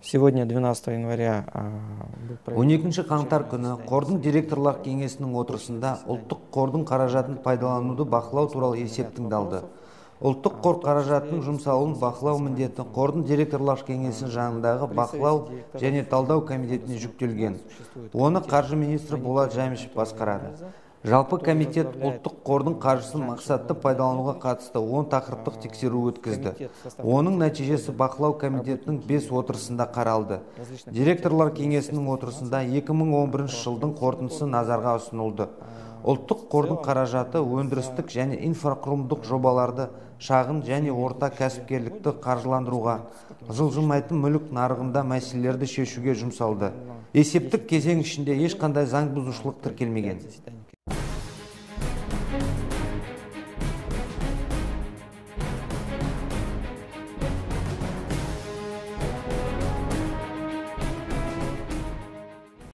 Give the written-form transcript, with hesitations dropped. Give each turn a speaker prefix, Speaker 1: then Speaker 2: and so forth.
Speaker 1: Сегодня, 12 января, был проведен
Speaker 2: 12 қаңтар күні қордың директорлар кеңесінің отырысында ұлттық қордың қаражатын пайдалануды бақылау туралы есеп тыңдалды. Ұлттық қор қаражатының жұмсалуын бақылау міндеті қордың директорлар кеңесінің жанындағы бақылау және талдау комитетіне жүктелген. Оны қаржы министрі Болат Жамишев басқарады. Жалпы комитет ұлттық қордың қаржысын мақсатты пайдалануға қатысты 10 тақырыптық тексеру өткізді. Оның нәтижесі бақылау комитетінің 5 отырысында қаралды. Директорлар кеңесінің отырысында 2011 жылдың қорытындысы назарға ұсынылды. Ұлттық қордың қаражаты өндірістік және инфрақұрылымдық жобаларды, шағын және орта кәсіпкерлікті қаржыландыруға, жылжымайтын мүлік нарығында мәселелерді шешуге жұмсалды. Есептік кезең ішінде ешқандай заң бұзушылық тіркелмеген.